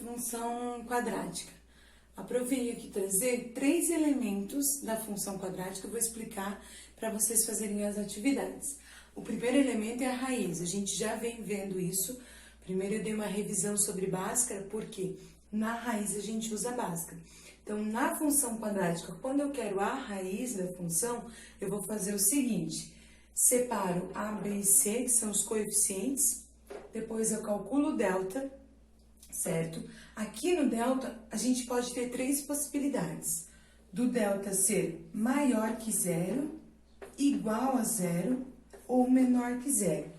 função quadrática. A prof veio aqui trazer 3 elementos da função quadrática, eu vou explicar para vocês fazerem as atividades. O primeiro elemento é a raiz, a gente já vem vendo isso. Primeiro eu dei uma revisão sobre Bhaskara, porque na raiz a gente usa Bhaskara. Então, na função quadrática, quando eu quero a raiz da função, eu vou fazer o seguinte: separo A, B e C, que são os coeficientes, depois eu calculo o delta, certo? Aqui no delta, a gente pode ter 3 possibilidades. Do delta ser maior que zero, igual a zero ou menor que zero.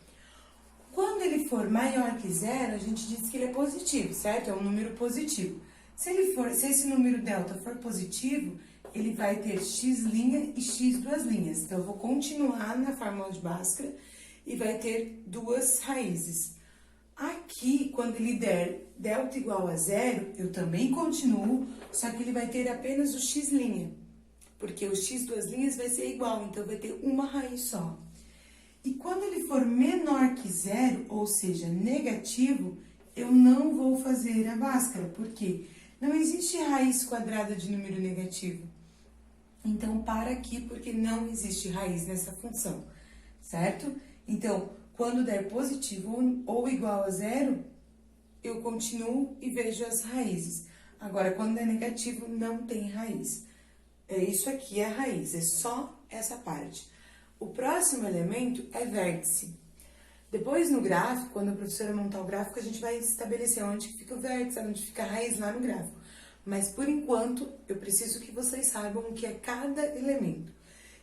Quando ele for maior que zero, a gente diz que ele é positivo, certo? É um número positivo. Se esse número delta for positivo, ele vai ter x' e x duas linhas. Então, eu vou continuar na fórmula de Bhaskara e vai ter 2 raízes. Aqui, quando ele der delta igual a zero, eu também continuo, só que ele vai ter apenas o x', porque o x duas linhas vai ser igual, então vai ter uma raiz só. E quando ele for menor que zero, ou seja, negativo, eu não vou fazer a Bhaskara, porque não existe raiz quadrada de número negativo. Então, para aqui, porque não existe raiz nessa função, certo? Então, quando der positivo ou igual a zero, eu continuo e vejo as raízes. Agora, quando é negativo, não tem raiz. Isso aqui é a raiz, é só essa parte. O próximo elemento é vértice. Depois, no gráfico, quando a professora montar o gráfico, a gente vai estabelecer onde fica o vértice, onde fica a raiz lá no gráfico. Mas, por enquanto, eu preciso que vocês saibam o que é cada elemento.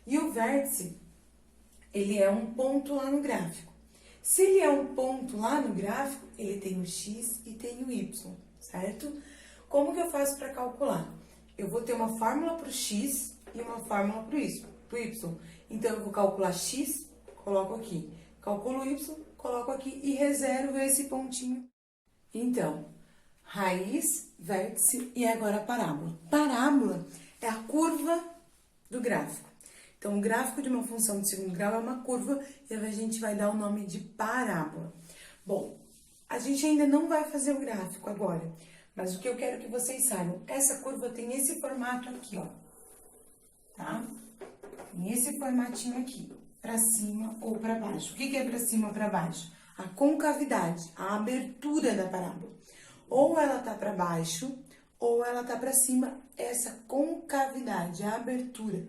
E o vértice, ele é um ponto lá no gráfico. Se ele é um ponto lá no gráfico, ele tem o x e tem o y, certo? Como que eu faço para calcular? Eu vou ter uma fórmula para o x e uma fórmula para o y. Então, eu vou calcular x, coloco aqui. Calculo y, coloco aqui e reservo esse pontinho. Então, raiz, vértice e agora a parábola. Parábola é a curva do gráfico. Então, o gráfico de uma função de segundo grau é uma curva e a gente vai dar o nome de parábola. Bom, a gente ainda não vai fazer o gráfico agora, mas o que eu quero que vocês saibam, essa curva tem esse formato aqui, ó, tá? Tem esse formatinho aqui, para cima ou para baixo. O que é para cima ou para baixo? A concavidade, a abertura da parábola. Ou ela tá para baixo, ou ela tá para cima, essa concavidade, a abertura.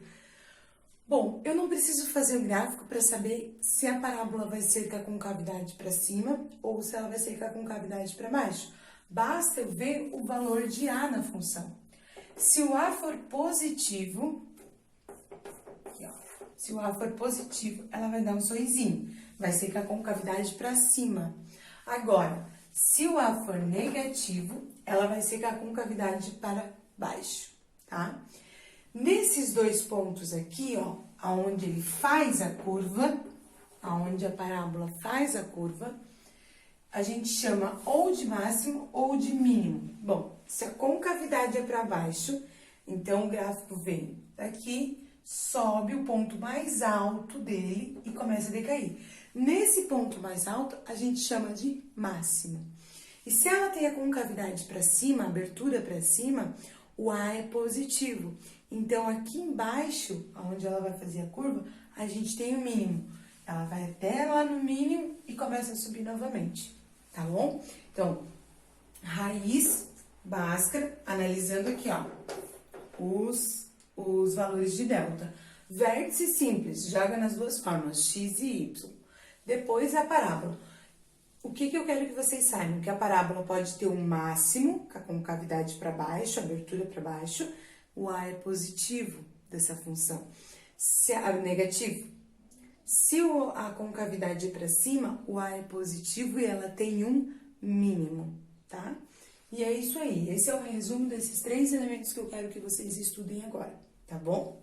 Bom, eu não preciso fazer o gráfico para saber se a parábola vai ser com a concavidade para cima ou se ela vai ser com a concavidade para baixo. Basta eu ver o valor de A na função. Se o A for positivo, aqui, ó, se o A for positivo, ela vai dar um sorrisinho, vai ser com a concavidade para cima. Agora, se o A for negativo, ela vai ser com a concavidade para baixo, tá? Nesses 2 pontos aqui, ó, aonde ele faz a curva, aonde a parábola faz a curva, a gente chama ou de máximo ou de mínimo. Bom, se a concavidade é para baixo, então o gráfico vem daqui, sobe o ponto mais alto dele e começa a decair. Nesse ponto mais alto, a gente chama de máximo. E se ela tem a concavidade para cima, a abertura para cima, o A é positivo. Então, aqui embaixo, onde ela vai fazer a curva, a gente tem o mínimo. Ela vai até lá no mínimo e começa a subir novamente, tá bom? Então, raiz, Bhaskara, analisando aqui, ó, os valores de delta. Vértice simples, joga nas 2 formas, x e y. Depois, a parábola. O que eu quero que vocês saibam? Que a parábola pode ter um máximo, com a concavidade para baixo, abertura para baixo. O A é positivo dessa função. Se a negativo. Se a concavidade é para cima, o A é positivo e ela tem um mínimo, tá? E é isso aí. Esse é o resumo desses 3 elementos que eu quero que vocês estudem agora, tá bom?